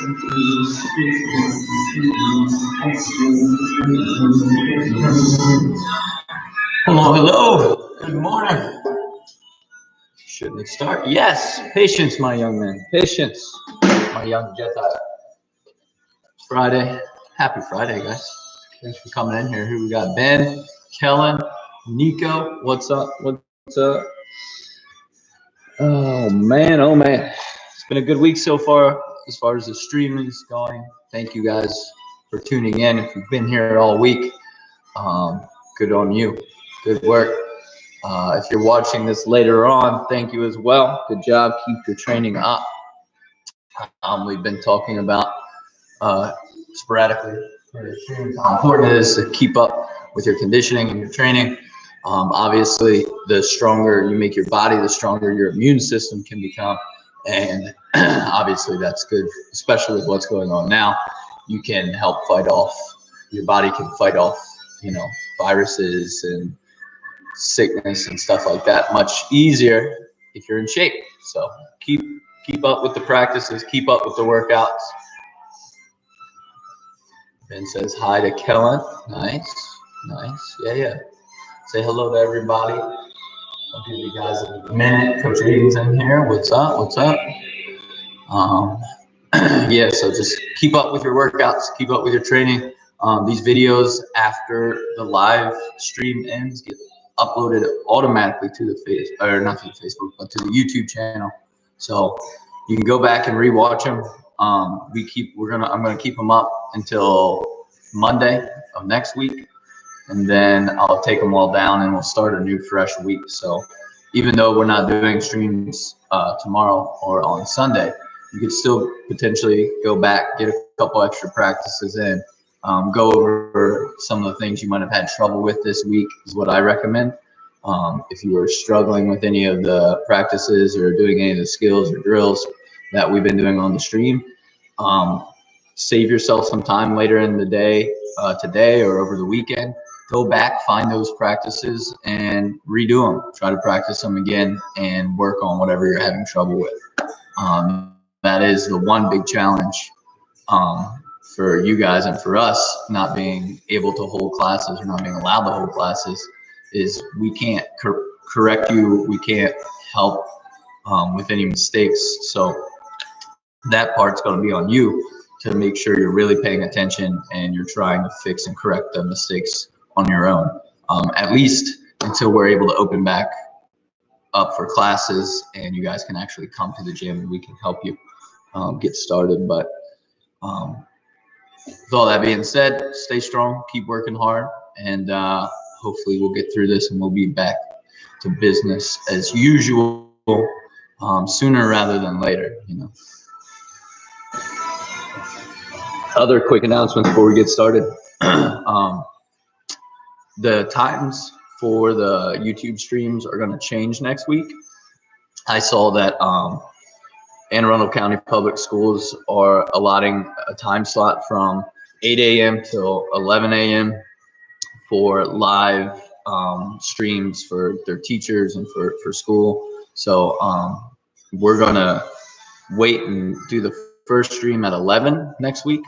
Hello, hello. Good morning. Shouldn't it start? Yes. Patience, my young man. Patience, my young Jedi. Friday. Happy Friday, guys. Thanks for coming in here. Who we got? Ben, Kellen, Nico. What's up? What's up? Oh, man. Oh, man. It's been a good week so far as the streaming is going. Thank you guys for tuning in. If you've been here all week, good on you. Good work. If you're watching this later on, thank you as well. Good job. Keep your training up. We've been talking about sporadically how important it is to keep up with your conditioning and your training. Obviously, the stronger you make your body, the stronger your immune system can become. And obviously, that's good, especially with what's going on now. You can help fight off, your body can fight off, viruses and sickness and stuff like that much easier if you're in shape. So keep up with the practices, keep up with the workouts. Ben says hi to Kellen. Nice. Yeah. Say hello to everybody. I'll give you guys a minute. Coach Aiden's in here. What's up? Yeah, so just keep up with your workouts, keep up with your training. These videos after the live stream ends get uploaded automatically to the not to the Facebook, but to the YouTube channel. So you can go back and rewatch them. I'm gonna keep them up until Monday of next week, and then I'll take them all down and we'll start a new fresh week. So even though we're not doing streams tomorrow or on Sunday, you could still potentially go back, get a couple extra practices in, go over some of the things you might have had trouble with this week is what I recommend. If you are struggling with any of the practices or doing any of the skills or drills that we've been doing on the stream, save yourself some time later in the day, today or over the weekend. Go back, find those practices and redo them. Try to practice them again and work on whatever you're having trouble with. That is the one big challenge for you guys and for us not being able to hold classes or not being allowed to hold classes is we can't correct you. We can't help with any mistakes. So that part's going to be on you to make sure you're really paying attention and you're trying to fix and correct the mistakes on your own, at least until we're able to open back up for classes and you guys can actually come to the gym and we can help you get started. But with all that being said, stay strong, keep working hard, and hopefully we'll get through this and we'll be back to business as usual sooner rather than later. Other quick announcements before we get started. The times for the YouTube streams are going to change next week. I saw that Anne Arundel County Public Schools are allotting a time slot from 8 a.m. till 11 a.m. for live streams for their teachers and for school. So we're going to wait and do the first stream at 11 next week.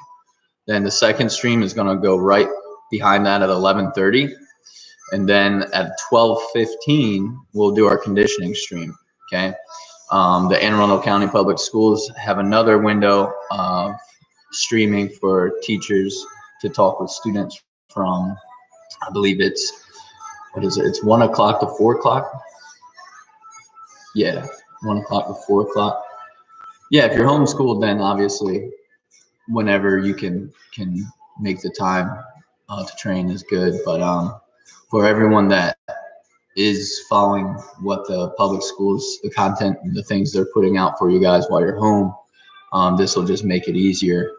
Then the second stream is going to go right behind that at 11:30. And then at 12:15, we'll do our conditioning stream, okay? The Anne Arundel County Public Schools have another window of streaming for teachers to talk with students from, I believe it's 1 o'clock to 4 o'clock. Yeah, 1 o'clock to 4 o'clock. Yeah, if you're homeschooled, then obviously whenever you can make the time to train is good. But for everyone that is following what the public schools, the content and the things they're putting out for you guys while you're home, this will just make it easier.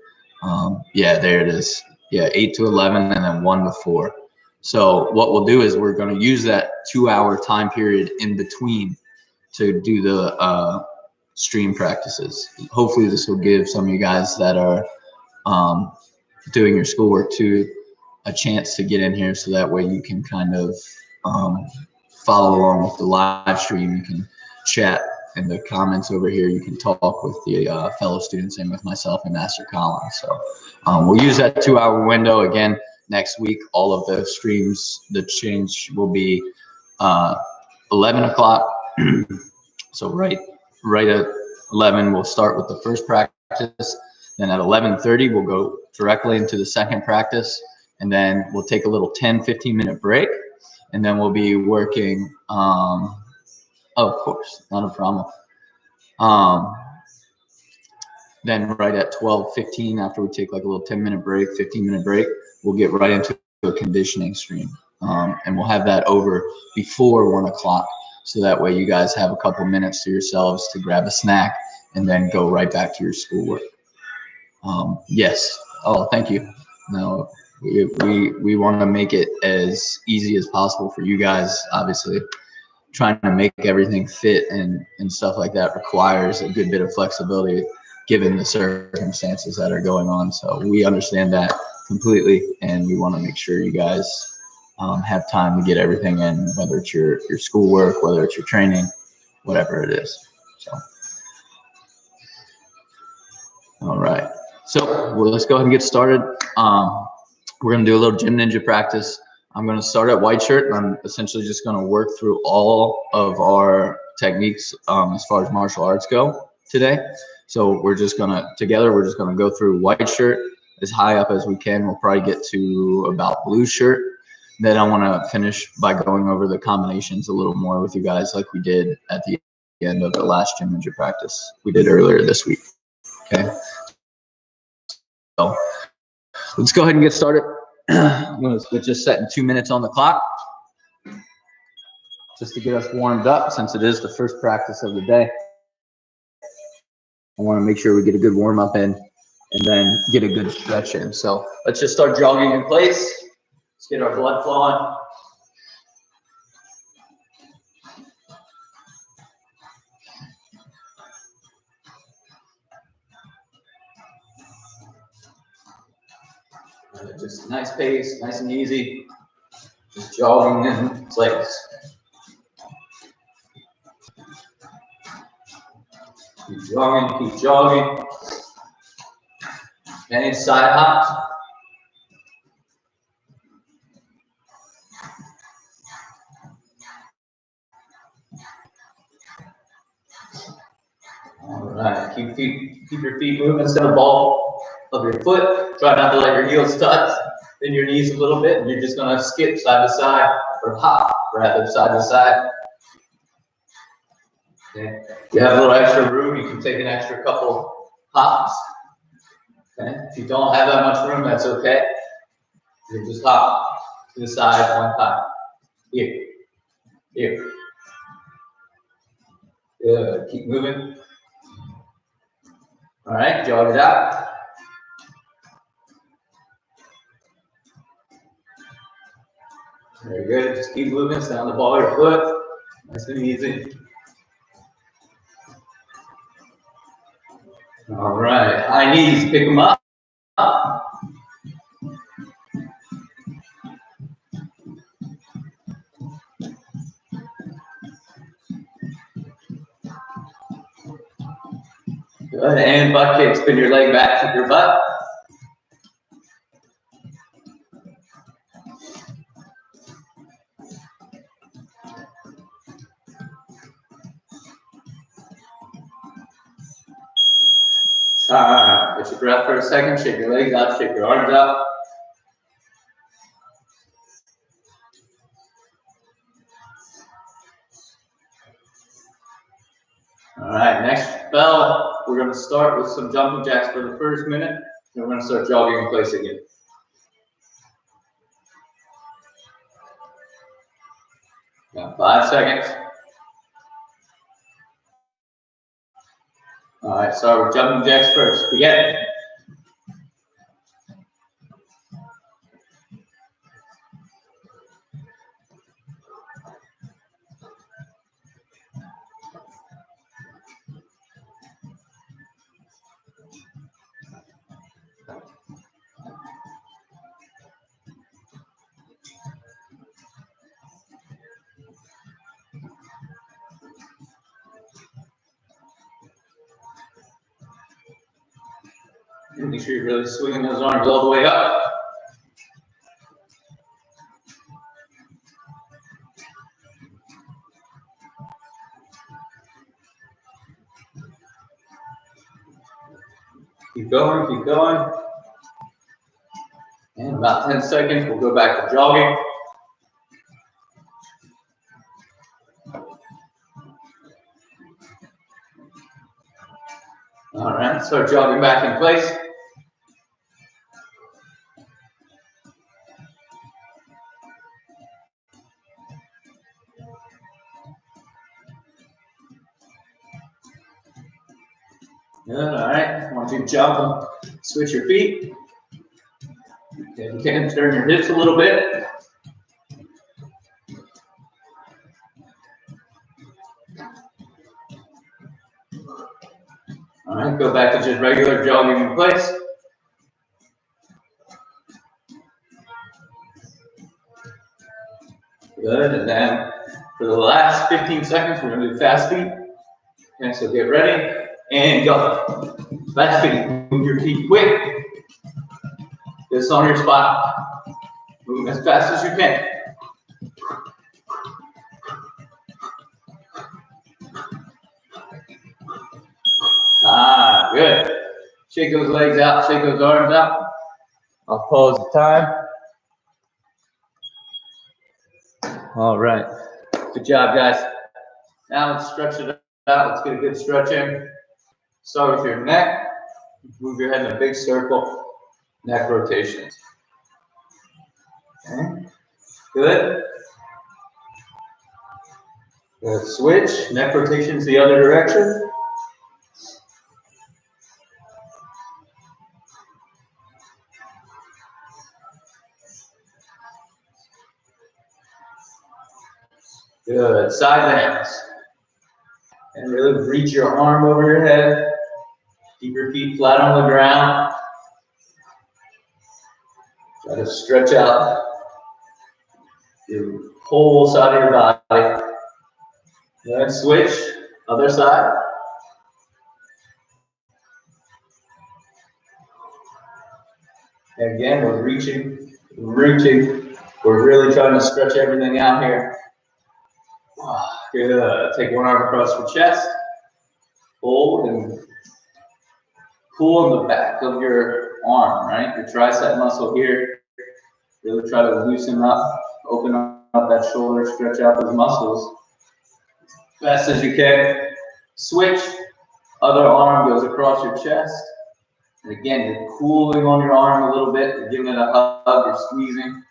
Yeah, there it is. Yeah, 8 to 11 and then 1 to 4. So what we'll do is we're going to use that 2-hour time period in between to do the stream practices. Hopefully this will give some of you guys that are doing your schoolwork too a chance to get in here, so that way you can kind of follow along with the live stream. You can chat in the comments over here, you can talk with the fellow students and with myself and Master Colin. So we'll use that 2-hour window again next week. All of the streams, the change will be 11 o'clock. So right at 11, we'll start with the first practice. Then at 11:30, we'll go directly into the second practice. And then we'll take a little 10-15 minute break. And then we'll be working, oh, of course, not a problem. Then right at 12:15, after we take like a little 10-minute break, 15-minute break, we'll get right into a conditioning stream. And we'll have that over before 1 o'clock. So that way you guys have a couple minutes to yourselves to grab a snack and then go right back to your schoolwork. Yes. Oh, thank you. No, we want to make it as easy as possible for you guys. Obviously, trying to make everything fit and stuff like that requires a good bit of flexibility given the circumstances that are going on. So we understand that completely, and we want to make sure you guys have time to get everything in, whether it's your schoolwork, whether it's your training, whatever it is. So, all right. So let's go ahead and get started. We're going to do a little Gym Ninja practice. I'm going to start at white shirt, and I'm essentially just going to work through all of our techniques as far as martial arts go today. So we're just going to go through white shirt as high up as we can. We'll probably get to about blue shirt. Then I want to finish by going over the combinations a little more with you guys like we did at the end of the last Gym Ninja practice we did earlier this week. Okay. So let's go ahead and get started. I'm going to just setting 2 minutes on the clock just to get us warmed up since it is the first practice of the day. I want to make sure we get a good warm up in and then get a good stretch in. So let's just start jogging in place. Let's get our blood flowing. Just a nice pace, nice and easy. Just jogging in place. Keep jogging, keep jogging. And side hops. All right, keep your feet moving instead of the ball of your foot. Try not to let your heels touch. Then your knees a little bit, and you're just gonna skip side to side or hop rather side to side. Okay. If you have a little extra room, you can take an extra couple hops. Okay. If you don't have that much room, that's okay. You can just hop to the side one time. Here. Here. Good. Keep moving. All right, jog it out. Very good. Just keep moving. Stay on the ball of your foot. Nice and easy. All right. High knees. Pick them up. Good. And butt kick. Spin your leg back. Kick your butt. Get your breath for a second. Shake your legs out. Shake your arms out. All right. Next bell, we're going to start with some jumping jacks for the first minute. Then we're going to start jogging in place again. Got 5 seconds. All right, start with jumping jacks first. Begin. And make sure you're really swinging those arms all the way up. Keep going, keep going. And about 10 seconds, we'll go back to jogging. All right, start jogging back in place. Good, all right. Once you jump, switch your feet. Okay, you can turn your hips a little bit. All right, go back to just regular jogging in place. Good, and then for the last 15 seconds, we're gonna do fast feet. Okay, so get ready and go. Fast feet, move your feet quick. Just on your spot. Move as fast as you can. Ah, good. Shake those legs out, shake those arms out. I'll pause the time. All right. Good job, guys. Now let's stretch it out. Let's get a good stretch in. Start with your neck. Move your head in a big circle. Neck rotations. Okay. Good. Good. Switch. Neck rotations the other direction. Good. Side bends. And really reach your arm over your head. Keep your feet flat on the ground. Try to stretch out your whole side of your body. Good. Switch. Other side. And again, we're reaching. We're really trying to stretch everything out here. Good. Take one arm across your chest. Hold and pull on the back of your arm, right? Your tricep muscle here. Really try to loosen up, open up that shoulder, stretch out those muscles as fast as you can. Switch. Other arm goes across your chest. And again, you're cooling on your arm a little bit. You're giving it a hug. You're squeezing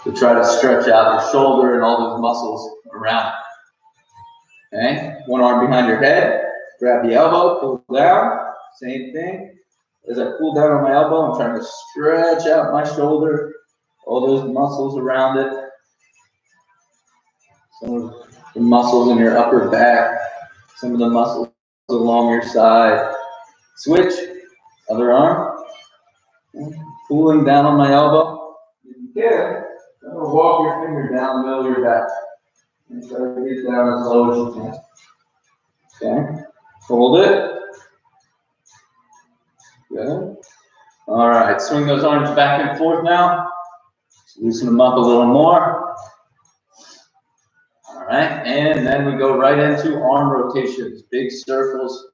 to try to stretch out your shoulder and all those muscles around it. Okay, one arm behind your head, grab the elbow, pull down, same thing. As I pull down on my elbow, I'm trying to stretch out my shoulder, all those muscles around it. Some of the muscles in your upper back, some of the muscles along your side. Switch, other arm, pulling down on my elbow. If you can, walk your finger down the middle of your back. And try to get down as low as you can. Okay. Hold it. Good. All right. Swing those arms back and forth now. Loosen them up a little more. All right. And then we go right into arm rotations. Big circles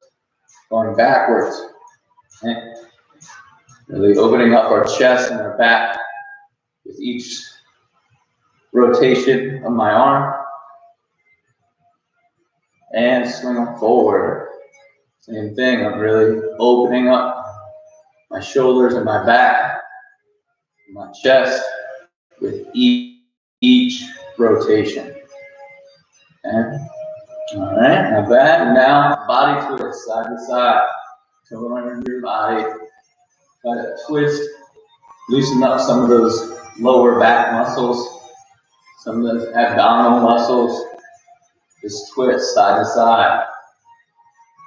going backwards. Okay. Really opening up our chest and our back with each rotation of my arm. And swing them forward. Same thing, I'm really opening up my shoulders and my back, my chest with each rotation. Okay. All right, not bad. Now body twist, side to side. Come under your body. Try to twist, loosen up some of those lower back muscles, some of those abdominal muscles. Just twist side to side.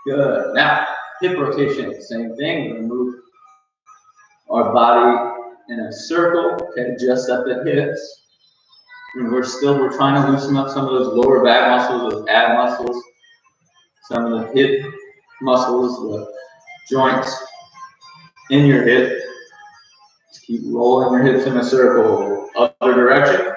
Good. Now, hip rotation. Same thing. We're going to move our body in a circle. Okay, just at the hips. And we're trying to loosen up some of those lower back muscles, those ab muscles, some of the hip muscles, the joints. in your hip. Just keep rolling your hips in a circle. Other direction.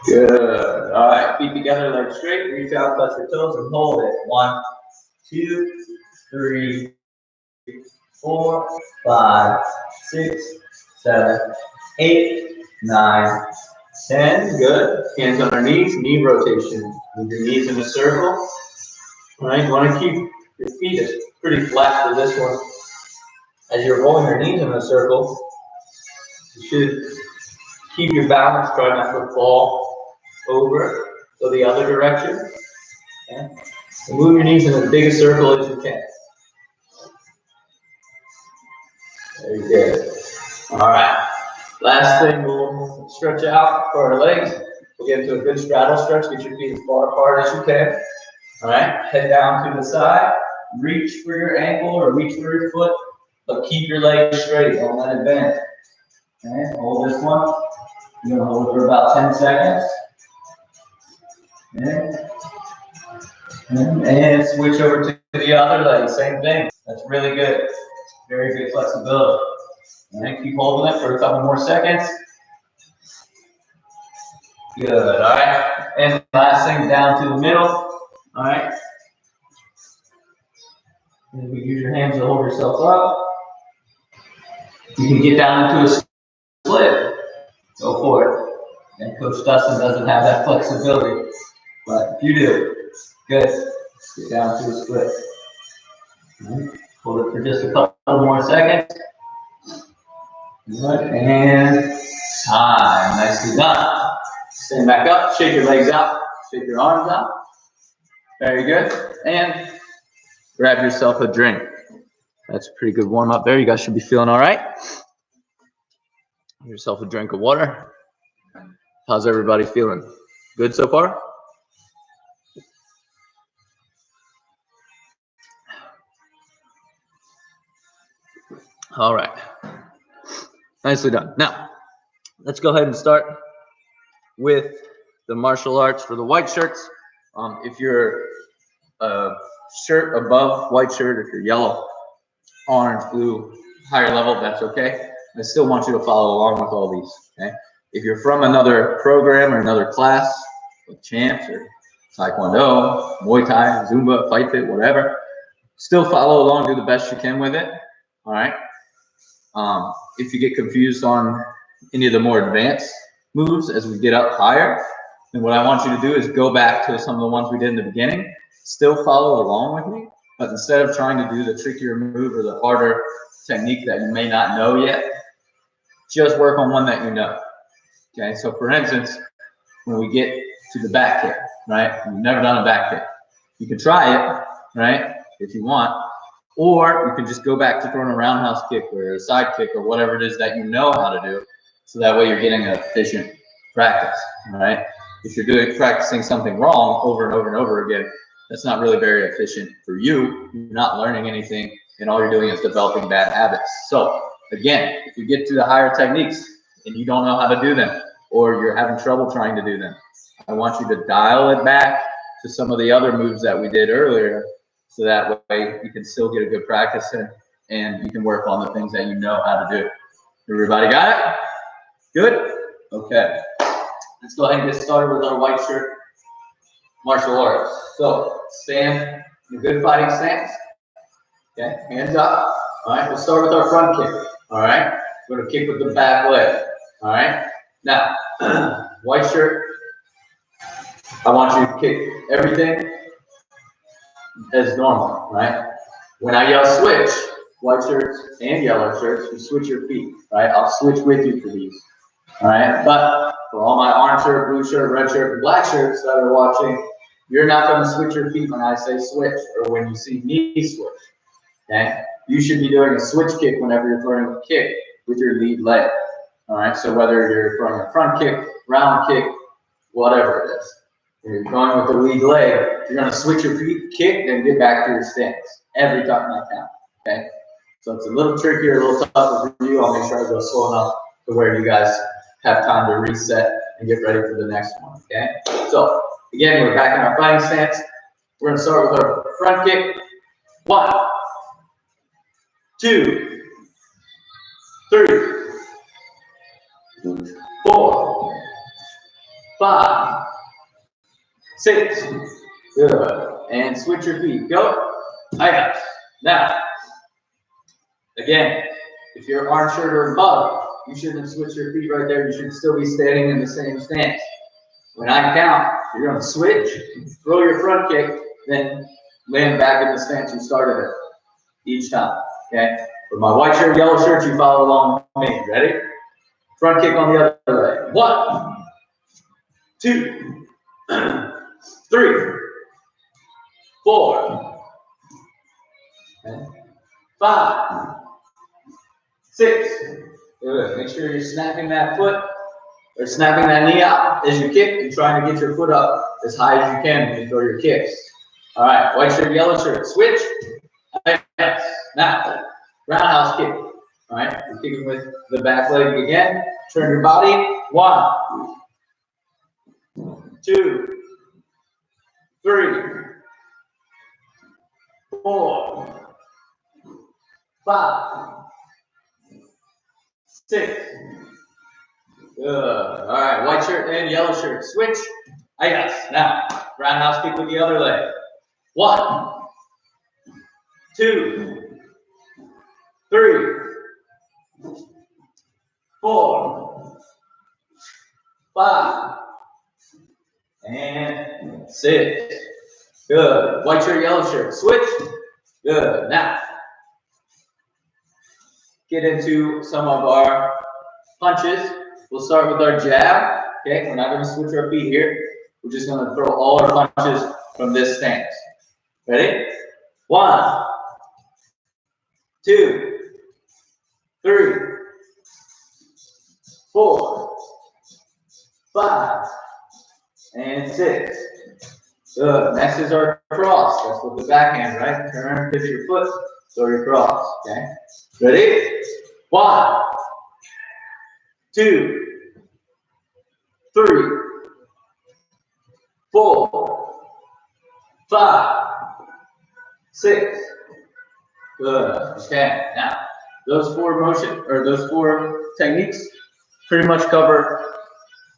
Good. All right, feet together, legs straight. Reach out, touch your toes, and hold it. 1, 2, 3, 4, 5, 6, 7, 8, 9, 10. Good. Hands on our knees, knee rotation. Move your knees in a circle. All right, you want to keep your feet pretty flat for this one. As you're rolling your knees in a circle, you should keep your balance, try not to fall over. Go the other direction. Okay? And move your knees in as big a circle as you can. Very good. All right. Last thing, we'll stretch out for our legs. We'll get into a good straddle stretch. Get your feet as far apart as you can. All right. Head down to the side. Reach for your ankle or reach for your foot, but keep your legs straight. Don't let it bend. Okay. Hold this one. You're going to hold it for about 10 seconds. Okay. And switch over to the other leg. Same thing. That's really good. Very good flexibility. All right, keep holding it for a couple more seconds. Good. All right. And last thing, down to the middle. All right. And you use your hands to hold yourself up. You can get down into a split. Go for it. And Coach Dustin doesn't have that flexibility, but you do. Good. Get down to a split. Hold it for just a couple more seconds. Good. And time. Nicely done. Stand back up. Shake your legs out. Shake your arms out. Very good. And grab yourself a drink. That's a pretty good warm up there. You guys should be feeling all right. Have yourself a drink of water. How's everybody feeling? Good so far? All right. Nicely done. Now, let's go ahead and start with the martial arts for the white shirts. If you're a shirt above white shirt, if you're yellow, orange, blue, higher level, that's okay. I still want you to follow along with all these, okay? If you're from another program or another class, like Champs or Taekwondo, Muay Thai, Zumba, Fight Fit, whatever, still follow along, do the best you can with it, all right? If you get confused on any of the more advanced moves as we get up higher, then what I want you to do is go back to some of the ones we did in the beginning, still follow along with me, but instead of trying to do the trickier move or the harder technique that you may not know yet, just work on one that you know. Okay, so for instance, when we get to the back kick, right? You've never done a back kick. You can try it, right, if you want, or you can just go back to throwing a roundhouse kick or a side kick or whatever it is that you know how to do, so that way you're getting an efficient practice, right? If you're practicing something wrong over and over and over again, that's not really very efficient for you. You're not learning anything, and all you're doing is developing bad habits. So again, if you get to the higher techniques and you don't know how to do them, or you're having trouble trying to do them, I want you to dial it back to some of the other moves that we did earlier, so that way you can still get a good practice in, and you can work on the things that you know how to do. Everybody got it? Good? Okay. Let's go ahead and get started with our white shirt martial arts. So stand in a good fighting stance. Okay, hands up. All right, we'll start with our front kick. All right, we're going to kick with the back leg. All right, now, white shirt, I want you to kick everything as normal, right? When I yell switch, white shirts and yellow shirts, you switch your feet, right? I'll switch with you for these, all right? But for all my orange shirt, blue shirt, red shirt, and black shirts that are watching, you're not going to switch your feet when I say switch or when you see me switch, okay? You should be doing a switch kick whenever you're throwing a kick with your lead leg, all right? So whether you're throwing a front kick, round kick, whatever it is, if you're going with the lead leg, you're going to switch your feet, kick, then get back to your stance every time I count, okay? So it's a little trickier, a little tougher for you. I'll make sure I go slow enough to where you guys have time to reset and get ready for the next one, okay? So Again, we're back in our fighting stance. We're gonna start with our front kick. 1, 2, 3, 4, 5, 6. Good. And switch your feet. Go. Hi. Now, again, if you're arm shirt or above, you shouldn't switch your feet right there. You should still be standing in the same stance. When I count, you're going to switch, throw your front kick, then land back in the stance you started at each time. Okay? With my white shirt, yellow shirt, you follow along with me. Ready? Front kick on the other leg. 1, 2, 3, 4, 5, 6. Good. Make sure you're snapping that foot or snapping that knee out as you kick and trying to get your foot up as high as you can when you throw your kicks. All right, white shirt, yellow shirt, switch. Yes. Now, roundhouse kick. All right, you're kicking with the back leg again. Turn your body. 1, 2, 3, 4, 5, 6. Good. All right, white shirt and yellow shirt. Switch. Yes. Now, roundhouse kick with the other leg. 1, 2, 3, 4, 5, and 6. Good. White shirt, yellow shirt. Switch. Good. Now, get into some of our punches. We'll start with our jab. Okay, we're not going to switch our feet here. We're just going to throw all our punches from this stance. Ready? 1, 2, 3, 4, 5, and 6. Good. Next is our cross. That's with the backhand, right? Turn, pivot your foot, throw your cross. Okay. Ready? 1, 2, 3, 4, 5, 6. Good. Okay. Now, those four techniques pretty much cover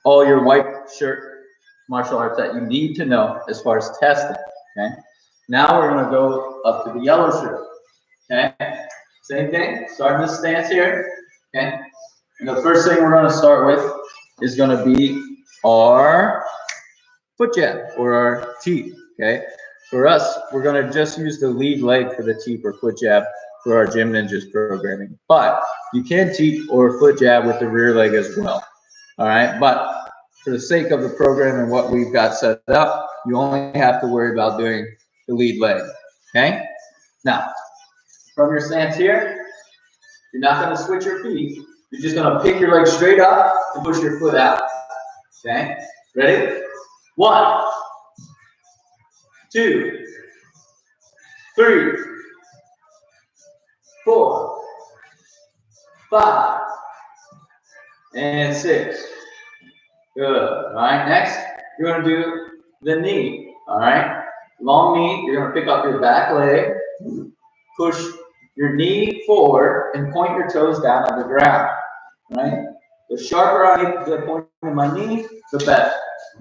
all your white shirt martial arts that you need to know as far as testing. Okay. Now we're going to go up to the yellow shirt. Okay. Same thing. Starting this stance here. Okay. And the first thing we're going to start with is going to be our foot jab or our teep. Okay. For us, we're going to just use the lead leg for the teep or foot jab for our Gym Ninjas programming. But you can teep or foot jab with the rear leg as well. All right. But for the sake of the program and what we've got set up, you only have to worry about doing the lead leg. Okay. Now, from your stance here, you're not going to switch your feet. You're just going to pick your leg straight up and push your foot out. Okay. Ready? 1, 2, 3, 4, 5, and 6. Good. All right. Next, you're going to do the knee. All right. Long knee. You're going to pick up your back leg, push your knee forward, and point your toes down on the ground. All right. The sharper I get the point of my knee, the better.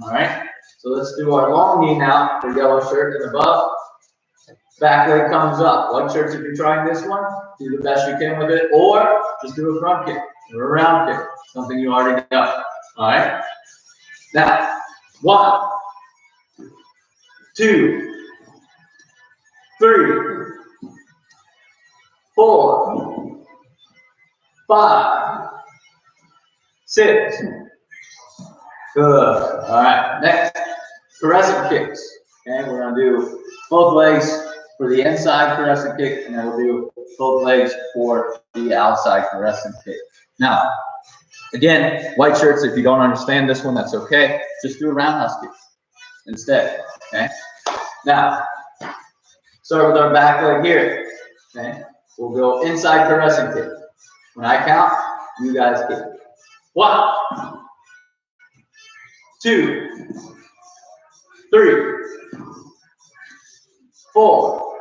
All right. So let's do our long knee now for yellow shirt and above. Back leg comes up. White shirts, if you're trying this one, do the best you can with it, or just do a front kick or a round kick, something you already know. All right. Now, 1, 2, 3, 4, 5, 6. Good. All right. Next, crescent kicks. Okay, we're going to do both legs for the inside crescent kick, and then we'll do both legs for the outside crescent kick. Now, again, white shirts, if you don't understand this one, that's okay. Just do a roundhouse kick instead. Okay. Now, start with our back leg here. Okay. We'll go inside crescent kick. When I count, you guys kick. 1, 2, 3, 4,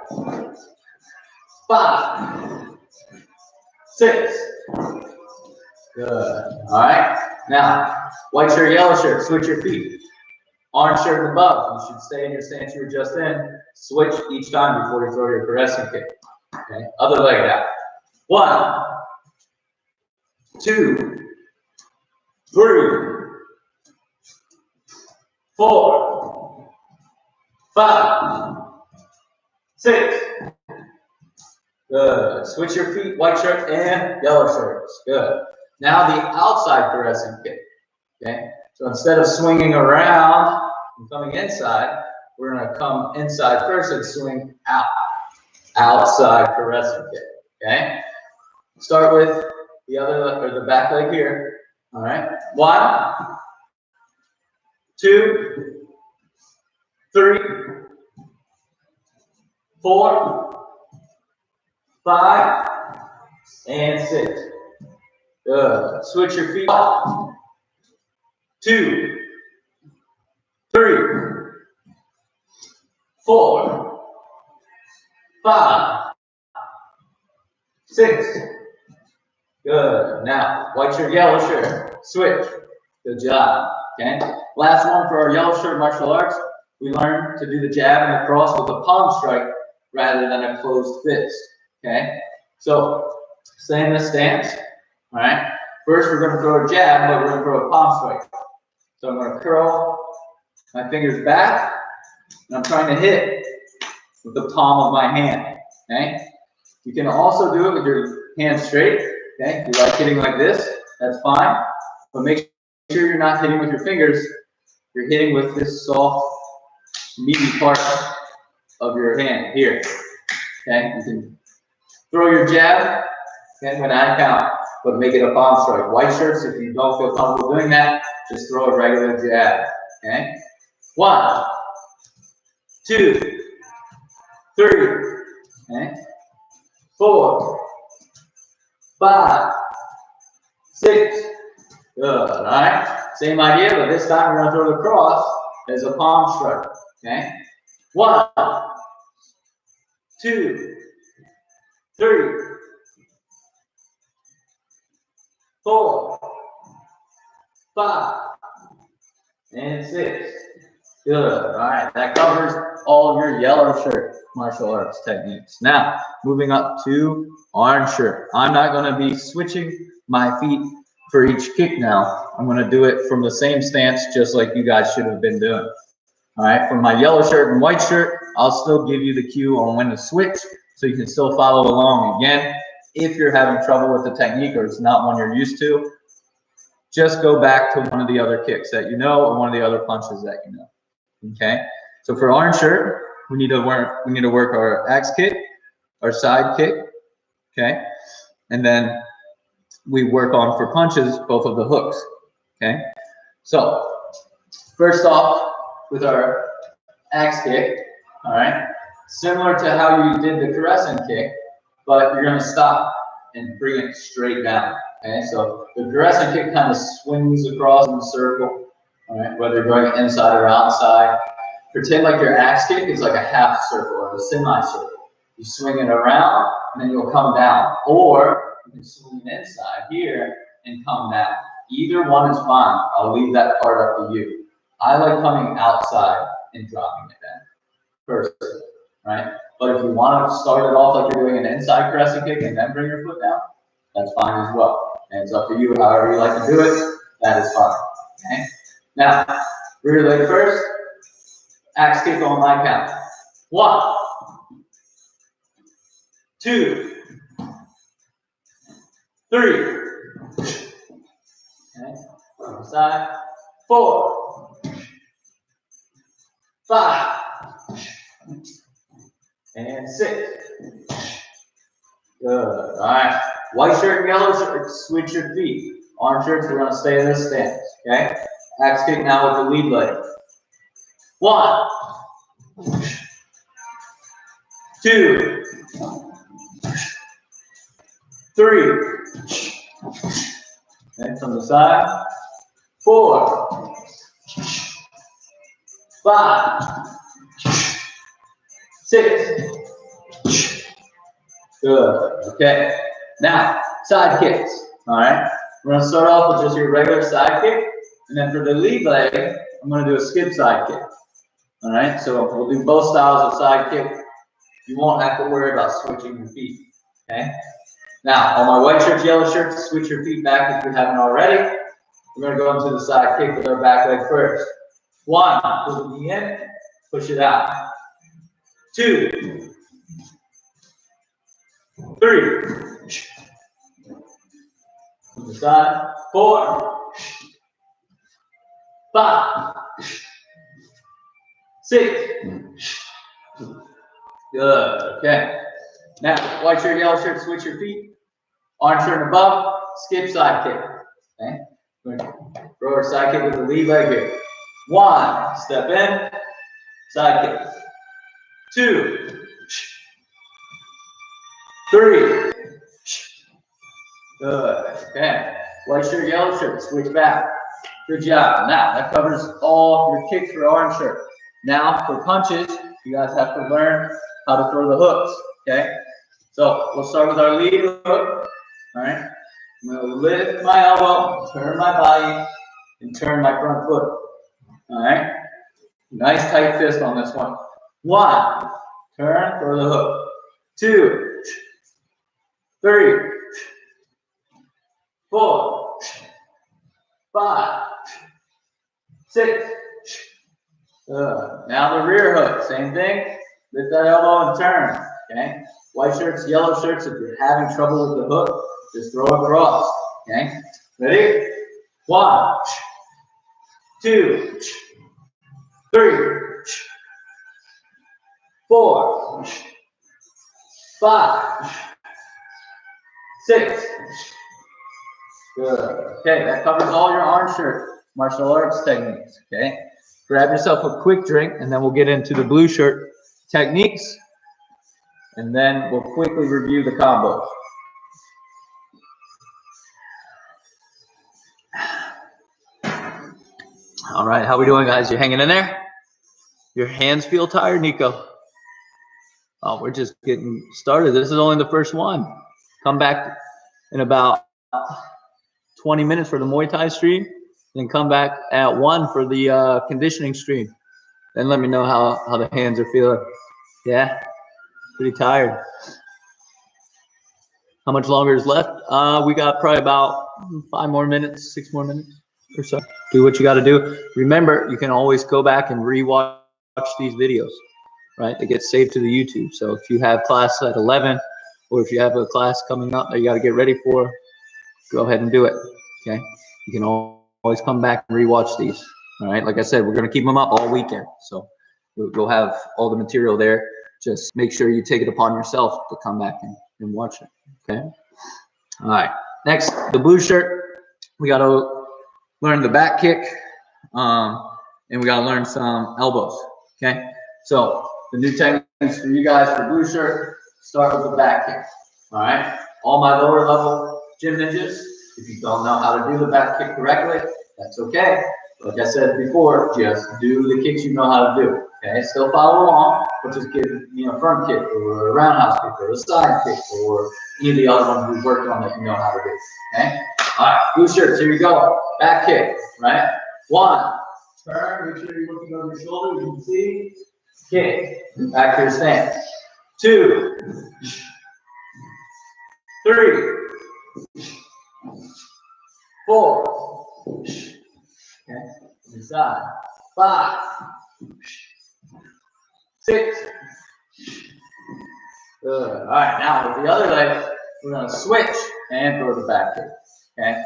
5, 6. Good. All right. Now, white shirt, yellow shirt. Switch your feet. Orange shirt and above. You should stay in your stance you were just in. Switch each time before you throw your caressing kick. Okay. Other leg out. 1, 2, 3, 4, 5, 6. Good. Switch your feet, white shirt and yellow shirts. Good. Now the outside caressing kick. Okay. So instead of swinging around and coming inside, we're going to come inside first and swing out. Outside caressing kick. Okay. Start with the other or the back leg here. All right. 1, 2, 3, 4, 5, and 6. Good. Switch your feet. 1, 2, 3, 4, 5, 6. Good. Now, white shirt, yellow shirt. Switch. Good job. Okay. Last one for our yellow shirt martial arts. We learn to do the jab and the cross with a palm strike rather than a closed fist. Okay. So, stay in this stance. All right. First, we're going to throw a jab, but we're going to throw a palm strike. So I'm going to curl my fingers back, and I'm trying to hit with the palm of my hand. Okay. You can also do it with your hands straight. Okay. If you like hitting like this, that's fine. But make sure you're not hitting with your fingers. You're hitting with this soft, meaty part of your hand here. Okay. You can throw your jab. Okay, when I count, but make it a palm strike. White shirts, if you don't feel comfortable doing that, just throw a regular jab. Okay? 1, 2, 3, okay? 4, 5, 6. Good. All right. Same idea, but this time we're going to throw the cross as a palm strike. Okay? 1, 2, 3, 4, 5, and 6. Good. All right. That covers all of your yellow shirt martial arts techniques. Now, moving up to orange shirt. I'm not going to be switching my feet for each kick now. I'm going to do it from the same stance, just like you guys should have been doing. All right. For my yellow shirt and white shirt, I'll still give you the cue on when to switch, so you can still follow along. Again, if you're having trouble with the technique or it's not one you're used to, just go back to one of the other kicks that you know or one of the other punches that you know. Okay. So for orange shirt, we need to work our axe kick, our side kick. Okay. And then we work on for punches both of the hooks. Okay. So first off, with our axe kick, all right, similar to how you did the caressing kick, but you're going to stop and bring it straight down. Okay, so the caressing kick kind of swings across in a circle, all right, whether you're going inside or outside. Pretend like your axe kick is like a half circle or a semicircle. You swing it around, and then you'll come down. Or you can swing it inside here and come down. Either one is fine. I'll leave that part up to you. I like coming outside and dropping it down first, right? But if you want to start it off like you're doing an inside caressing kick and then bring your foot down, that's fine as well. And it's up to you, however you like to do it, that is fine. Okay? Now, rear leg first, axe kick on my count. 1, 2, 3. Okay, on the side. 4, 5, and 6. Good. All right. White shirt and yellow shirt, switch your feet. Orange shirts, we're going to stay in this stance. Okay? Axe kick now with the lead leg. 1, 2, 3. Then from the side. 4, 5, 6. Good. Okay. Now, side kicks. All right. We're going to start off with just your regular side kick. And then for the lead leg, I'm going to do a skip side kick. All right. So we'll do both styles of side kick. You won't have to worry about switching your feet. Okay. Now, all my white shirts, yellow shirts, switch your feet back if you haven't already. We're going to go into the side kick with our back leg first. 1, push the knee in, push it out. 2, 3, to the side. 4, 5, 6. Good. Okay. Now, white shirt, yellow shirt, switch your feet. Arm turn above, skip side kick. Okay. We're going to throw our side kick with the lead leg here. 1, step in, side kick. 2, 3. Good. Okay. White shirt, yellow shirt, switch back. Good job. Now, that covers all your kicks for orange shirt. Now, for punches, you guys have to learn how to throw the hooks. Okay. So, we'll start with our lead hook. All right. I'm going to lift my elbow, turn my body, and turn my front foot. All right. Nice tight fist on this one. 1, turn, throw the hook. 2, 3, 4, 5, 6. Now the rear hook, same thing. Lift that elbow and turn. Okay. White shirts, yellow shirts. If you're having trouble with the hook, just throw it across. Okay. Ready? 1, 2, 3, 4, 5, 6. Good. Okay, that covers all your orange shirt martial arts techniques. Okay. Grab yourself a quick drink, and then we'll get into the blue shirt techniques, and then we'll quickly review the combos. All right, how we doing, guys? You hanging in there? Your hands feel tired, Nico? Oh, we're just getting started. This is only the first one. Come back in about 20 minutes for the Muay Thai stream, then come back at 1 for the conditioning stream. Then let me know how the hands are feeling. Yeah, pretty tired. How much longer is left? We got probably about 5 more minutes, 6 more minutes or so. Do what you got to do. Remember, you can always go back and rewatch these videos, right? They get saved to the YouTube. So if you have class at 11, or if you have a class coming up that you got to get ready for, go ahead and do it. Okay. You can always come back and rewatch these. All right. Like I said, we're going to keep them up all weekend. So we'll have all the material there. Just make sure you take it upon yourself to come back and watch it. Okay. All right. Next, the blue shirt. We got to learn the back kick. And we got to learn some elbows. Okay. So the new techniques for you guys for blue shirt, start with the back kick. All right. All my lower level gym ninjas, if you don't know how to do the back kick correctly, that's okay. Like I said before, just do the kicks you know how to do. Okay, still follow along, but just give a front kick or a roundhouse kick or a side kick or any of the other ones we've worked on that you know how to do. Okay? All right, blue shirts, here we go. Back kick, right? 1, turn, make sure you're looking over your shoulder, you can see. Kick, back to your stance. 2, 3, 4. Okay, inside. 5, 6. Good. All right, now with the other leg, we're going to switch and throw the back kick. Okay.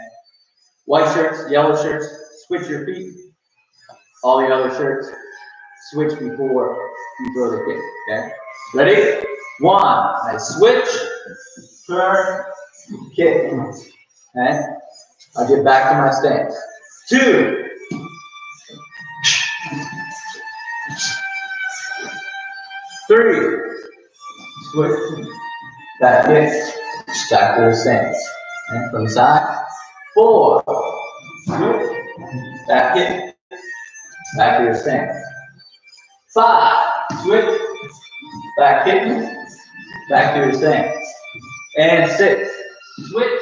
White shirts, yellow shirts, switch your feet. All the other shirts, switch before you throw the kick. Okay. Ready? 1. I switch, turn, kick. Okay. I'll get back to my stance. 2. 3. Switch. Back kick. Back to the stance. And from the side. 4. Switch. Back kick. Back to your stance. 5, switch, back kick, back to your stance. And 6, switch,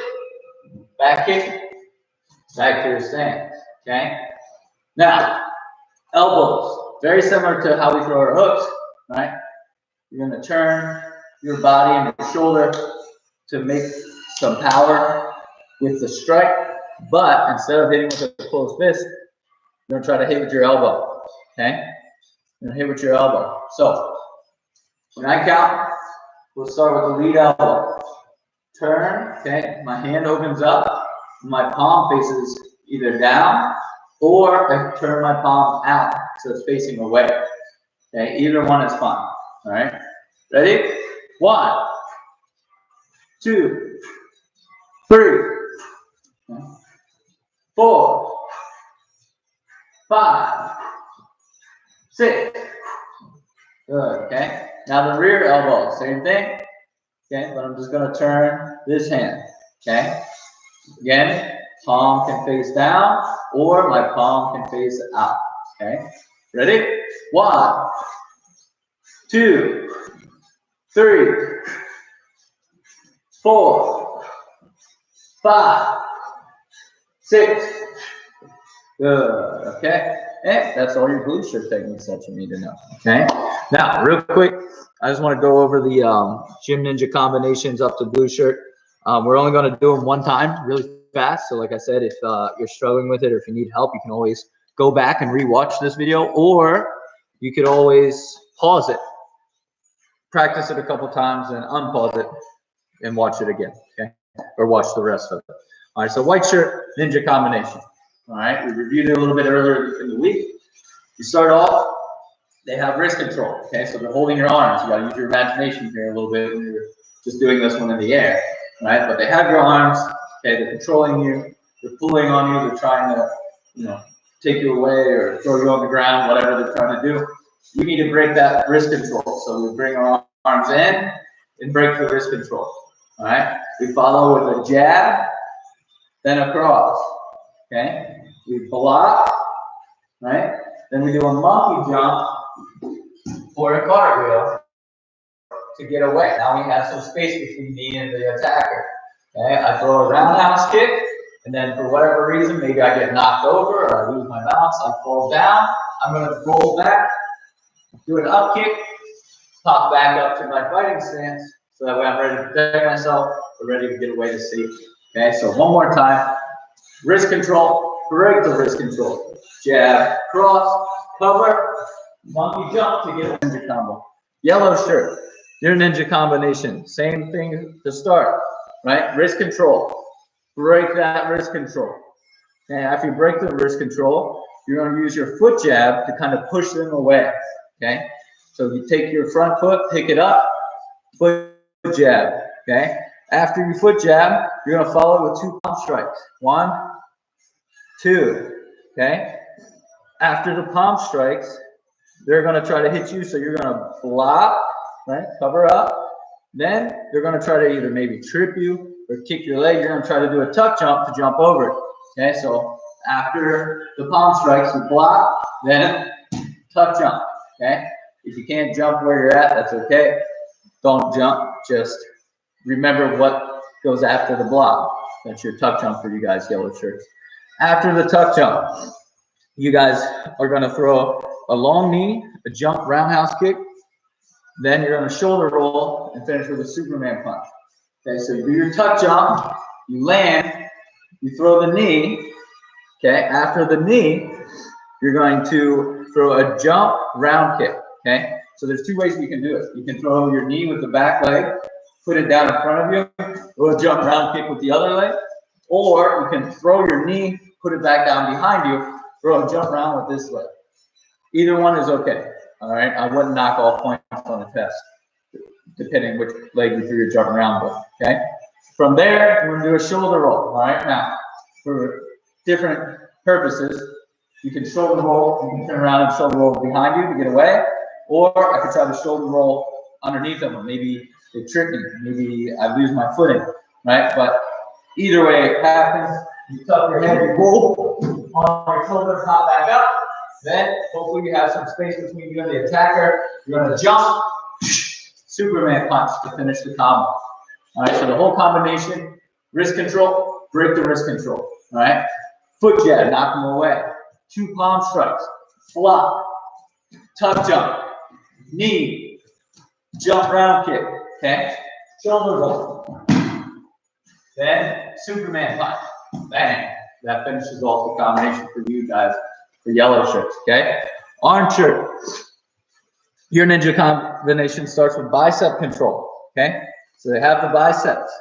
back kick, back to your stance. Okay? Now, elbows, very similar to how we throw our hooks, right? You're going to turn your body and your shoulder to make some power with the strike, but instead of hitting with a closed fist, you're going to try to hit with your elbow. Okay? You're going to hit with your elbow. So, when I count, we'll start with the lead elbow. Turn, okay? My hand opens up, my palm faces either down, or I turn my palm out so it's facing away. Okay, either one is fine. All right, ready? 1, 2, 3, 4, 5, 6. Good. Okay. Now the rear elbow, same thing. Okay, but I'm just going to turn this hand. Okay. Again, palm can face down, or my palm can face out. Okay. Ready? 1, 2, 3, 4, 5, 6. Good. Okay. And that's all your blue shirt techniques that you need to know. Okay. Now, real quick, I just want to go over the Gym Ninja combinations up to blue shirt. We're only going to do them one time, really fast. So, like I said, if you're struggling with it or if you need help, you can always go back and rewatch this video, or you could always pause it, practice it a couple times, and unpause it and watch it again. Okay, or watch the rest of it. All right. So, white shirt ninja combination. All right, we reviewed it a little bit earlier in the week. You start off, they have wrist control, okay? So they're holding your arms. You gotta use your imagination here a little bit when you're just doing this one in the air, right? But they have your arms, okay? They're controlling you, they're pulling on you, they're trying to, take you away or throw you on the ground, whatever they're trying to do. You need to break that wrist control. So we bring our arms in and break the wrist control, all right? We follow with a jab, then a cross. Okay, we block, right? Then we do a monkey jump or a cartwheel to get away. Now we have some space between me and the attacker. Okay, I throw a roundhouse kick, and then for whatever reason, maybe I get knocked over or I lose my balance, I fall down. I'm going to roll back, do an up kick, pop back up to my fighting stance, so that way I'm ready to protect myself, or ready to get away to safety. Okay, so one more time. Wrist control, break the wrist control. Jab, cross, cover, monkey jump to get a ninja combo. Yellow shirt, your ninja combination. Same thing to start, right? Wrist control, break that wrist control. And after you break the wrist control, you're going to use your foot jab to kind of push them away, okay? So you take your front foot, pick it up, foot jab, okay? After you foot jab, you're going to follow with 2 palm strikes. 1, 2, okay? After the palm strikes, they're going to try to hit you, so you're going to block, right? Cover up. Then they're going to try to either maybe trip you or kick your leg. You're going to try to do a tuck jump to jump over it, okay? So after the palm strikes, you block, then tuck jump, okay? If you can't jump where you're at, that's okay. Don't jump, just remember what goes after the block. That's your tuck jump for you guys, yellow shirts. After the tuck jump, you guys are going to throw a long knee, a jump roundhouse kick. Then you're going to shoulder roll and finish with a Superman punch. Okay, so you do your tuck jump, you land, you throw the knee. Okay, after the knee, you're going to throw a jump round kick. Okay, so there's 2 ways you can do it. You can throw your knee with the back leg, put it down in front of you, or a jump round kick with the other leg, or you can throw your knee, put it back down behind you, throw a jump round with this leg. Either one is okay. All right, I wouldn't knock all points on the test, depending which leg you threw your jump around with. Okay. From there, we're gonna do a shoulder roll. All right. Now, for different purposes, you can shoulder roll. You can turn around and shoulder roll behind you to get away, or I could try to shoulder roll underneath them. Maybe they trip me. Maybe I lose my footing. Right. But either way it happens, you tuck your head, you roll on your shoulder, pop back up, Then, hopefully you have some space between you and the attacker. You're gonna jump, Superman punch to finish the combo. All right, so the whole combination, wrist control, break the wrist control. All right, foot jab, knock them away. 2 palm strikes, flop, tuck jump, knee, jump round kick, okay? Shoulder roll. Then Superman punch, bang. That finishes off the combination for you guys, for yellow shirts, okay? Orange shirt. Your ninja combination starts with bicep control, okay? So they have the biceps,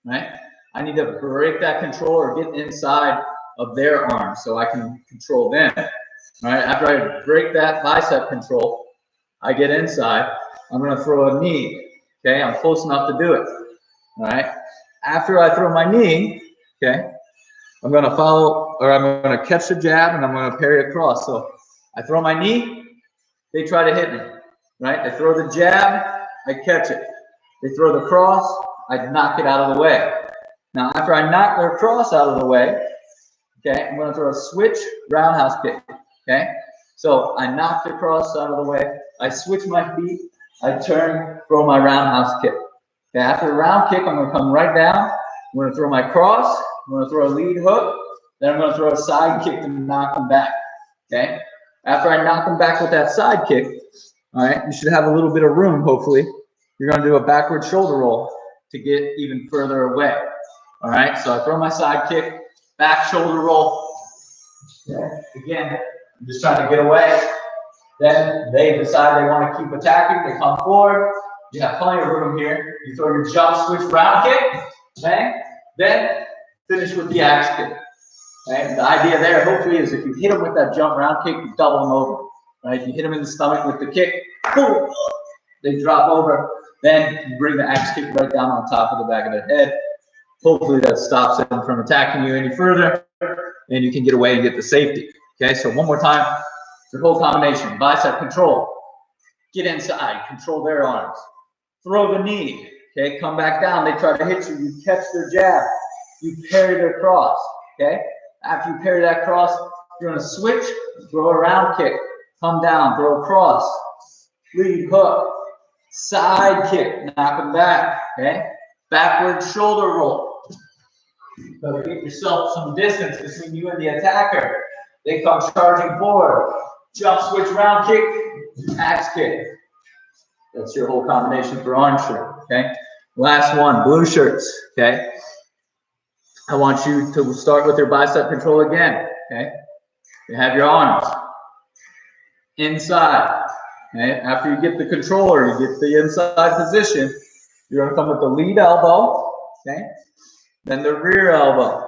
right? I need to break that control or get inside of their arms so I can control them, right? After I break that bicep control, I get inside. I'm gonna throw a knee, okay? I'm close enough to do it, all right? After I throw my knee, okay, I'm gonna follow, or I'm gonna catch the jab and I'm gonna parry across. So I throw my knee, they try to hit me, right? They throw the jab, I catch it. They throw the cross, I knock it out of the way. Now, after I knock their cross out of the way, okay, I'm gonna throw a switch roundhouse kick, okay? So I knock the cross out of the way, I switch my feet, I turn, throw my roundhouse kick. Okay, after the round kick, I'm gonna come right down, I'm gonna throw my cross, I'm gonna throw a lead hook, then I'm gonna throw a side kick to knock them back, okay? After I knock them back with that side kick, all right, you should have a little bit of room, hopefully. You're gonna do a backward shoulder roll to get even further away, all right? So I throw my side kick, back shoulder roll. Okay. Again, I'm just trying to get away. Then they decide they want to keep attacking, they come forward. You have plenty of room here. You throw your jump switch round kick, okay? Then finish with the axe kick. Right? The idea there, hopefully, is if you hit them with that jump round kick, you double them over. Right? If you hit them in the stomach with the kick, boom, they drop over. Then you bring the axe kick right down on top of the back of their head. Hopefully that stops them from attacking you any further, and you can get away and get the safety. Okay, so one more time, the whole combination, bicep control, get inside, control their arms, throw the knee, okay, come back down, they try to hit you, you catch their jab, you parry their cross, okay? After you parry that cross, you're gonna switch, throw a round kick, come down, throw a cross, lead hook, side kick, knock them back, okay? Backward shoulder roll. So get yourself some distance between you and the attacker. They come charging forward. Jump switch round kick, axe kick. That's your whole combination for orange shirt, okay? Last one, blue shirts, okay? I want you to start with your bicep control again, okay? You have your arms inside, okay? After you get the controller, you get the inside position, you're gonna come with the lead elbow, okay? Then the rear elbow,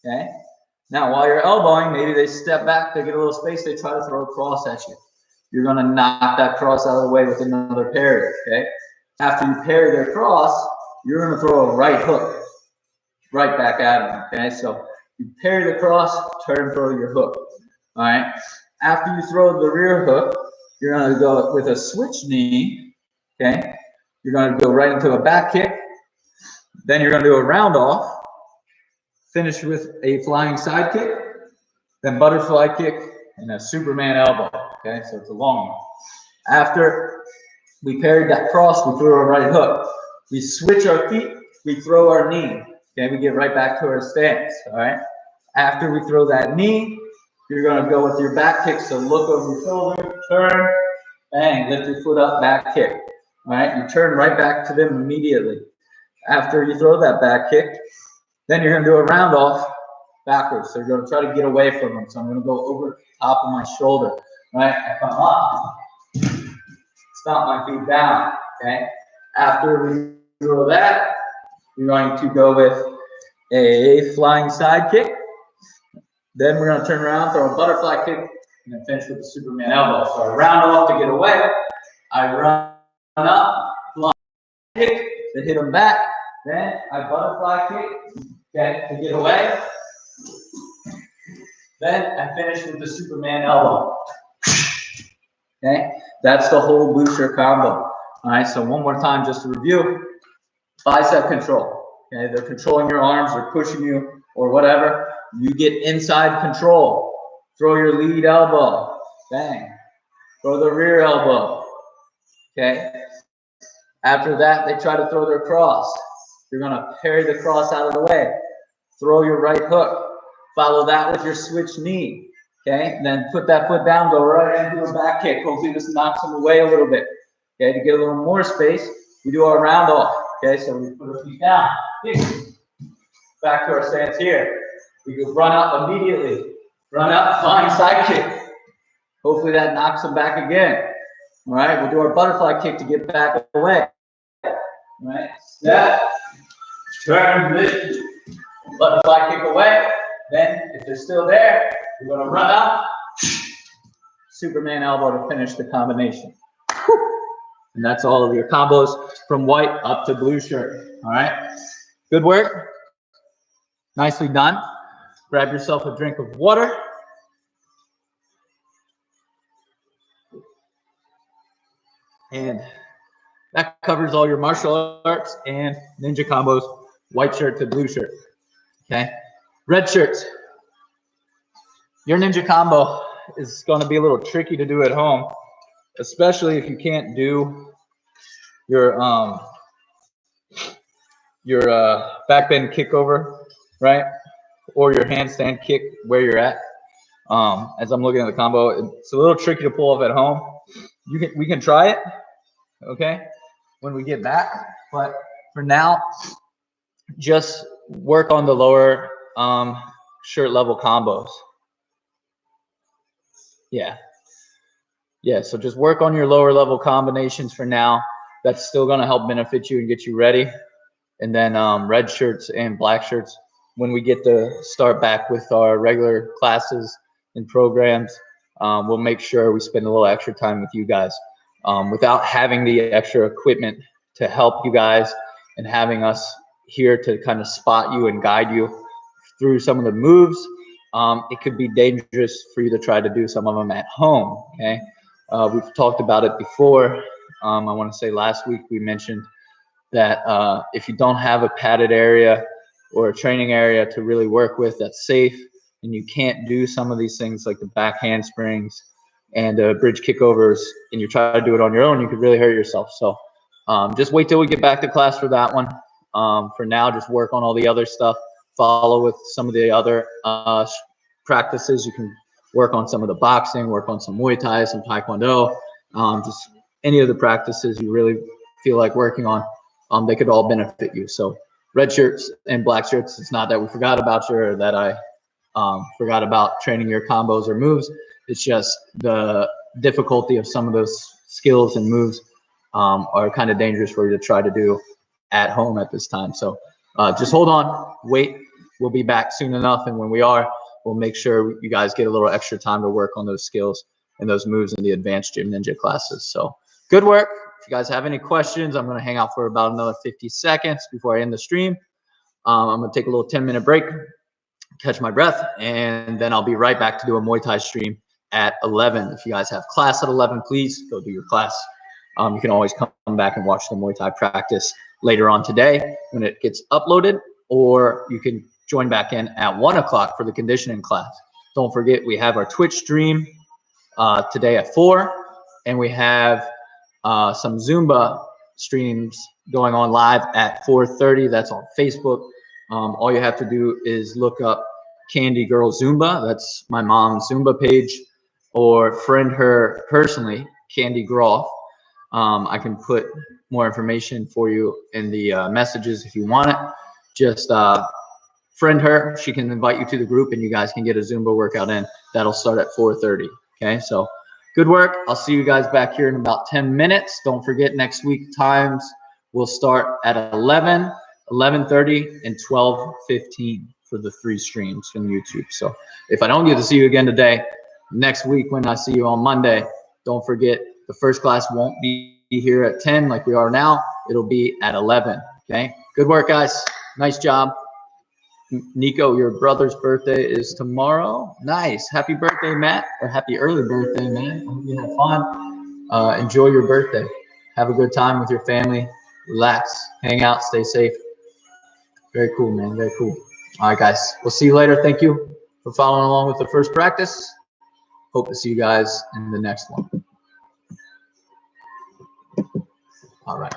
okay? Now, while you're elbowing, maybe they step back, they get a little space, they try to throw a cross at you. You're gonna knock that cross out of the way with another parry, okay? After you parry their cross, you're gonna throw a right hook right back at them, okay? So you parry the cross, turn, throw your hook, all right? After you throw the rear hook, you're gonna go with a switch knee, okay? You're gonna go right into a back kick, then you're gonna do a round off, finish with a flying side kick, then butterfly kick, and a Superman elbow, okay? So it's a long one. After we parried that cross, we threw a right hook. We switch our feet, we throw our knee, okay? We get right back to our stance, all right? After we throw that knee, you're gonna go with your back kick, so look over your shoulder, turn, bang, lift your foot up, back kick, all right? You turn right back to them immediately. After you throw that back kick, then you're gonna do a round off backwards. So you're gonna try to get away from them. So I'm gonna go over top of my shoulder, right? I come up, stomp my feet down, okay? After we throw that, you're going to go with a flying side kick. Then we're gonna turn around, throw a butterfly kick, and then finish with the Superman elbow. So I round off to get away. I run up, flying kick, to hit them back. Then I butterfly kick, okay, to get away. Then I finish with the Superman elbow. Okay, that's the whole blue shirt combo. All right, so one more time just to review. Bicep control. Okay, they're controlling your arms, they're pushing you or whatever. You get inside control. Throw your lead elbow. bang. Throw the rear elbow, okay? After that, they try to throw their cross. You're gonna parry the cross out of the way. Throw your right hook. Follow that with your switch knee, okay? And then put that foot down, go right into a back kick. Hopefully this knocks them away a little bit, okay? To get a little more space, we do our round off, okay? So we put our feet down, kick. Back to our stance here. We can run up immediately. Run up, flying side kick. Hopefully that knocks them back again. All right, we'll do our butterfly kick to get back away. All right, step, turn, lift, butterfly kick away. Then, if they're still there, we're going to run up, Superman elbow to finish the combination. And that's all of your combos from white up to blue shirt. All right, good work. Nicely done. Grab yourself a drink of water. And that covers all your martial arts and ninja combos, white shirt to blue shirt, okay? Red shirts. Your ninja combo is going to be a little tricky to do at home, especially if you can't do your back bend kick over, right? Or your handstand kick where you're at. As I'm looking at the combo, it's a little tricky to pull off at home. We can try it, okay, when we get back. But for now, just work on the lower shirt level combos. Yeah. So just work on your lower level combinations for now. That's still going to help benefit you and get you ready. And then red shirts and black shirts, when we get to start back with our regular classes and programs, we'll make sure we spend a little extra time with you guys. Without having the extra equipment to help you guys and having us here to kind of spot you and guide you through some of the moves, it could be dangerous for you to try to do some of them at home, okay? We've talked about it before. I want to say last week we mentioned that if you don't have a padded area or a training area to really work with that's safe, and you can't do some of these things like the back handsprings and bridge kickovers, and you try to do it on your own, you could really hurt yourself. So just wait till we get back to class for that one. For now, just work on all the other stuff. Follow with some of the other practices. You can work on some of the boxing, work on some Muay Thai, some Taekwondo, just any of the practices you really feel like working on. They could all benefit you. So red shirts and black shirts, it's not that we forgot about you or that I forgot about training your combos or moves. It's just the difficulty of some of those skills and moves are kind of dangerous for you to try to do at home at this time. So just hold on, wait. We'll be back soon enough. And when we are, we'll make sure you guys get a little extra time to work on those skills and those moves in the advanced gym ninja classes. So good work. If you guys have any questions, I'm going to hang out for about another 50 seconds before I end the stream. I'm going to take a little 10-minute break, catch my breath, and then I'll be right back to do a Muay Thai stream at 11. If you guys have class at 11, please go do your class. You can always come back and watch the Muay Thai practice later on today when it gets uploaded, or you can join back in at 1 o'clock for the conditioning class. Don't forget, we have our Twitch stream today at 4, and we have some Zumba streams going on live at 4:30. That's on Facebook. All you have to do is look up Candy Girl Zumba. That's my mom's Zumba page, or friend her personally, Candy Groff. I can put more information for you in the messages if you want it. Just friend her. She can invite you to the group, and you guys can get a Zumba workout in. That'll start at 4:30. Okay, so good work. I'll see you guys back here in about 10 minutes. Don't forget, next week times will start at 11, 11:30, and 12:15 for the 3 streams from YouTube. So if I don't get to see you again today, next week when I see you on Monday, don't forget the first class won't be here at 10 like we are now. It'll be at 11. Okay, good work, guys. Nice job. Nico, your brother's birthday is tomorrow. Nice. Happy birthday, Matt, or happy early birthday, man. I hope you have fun. Enjoy your birthday. Have a good time with your family. Relax, hang out, stay safe. Very cool, man. Very cool. All right, guys. We'll see you later. Thank you for following along with the first practice. Hope to see you guys in the next one. All right.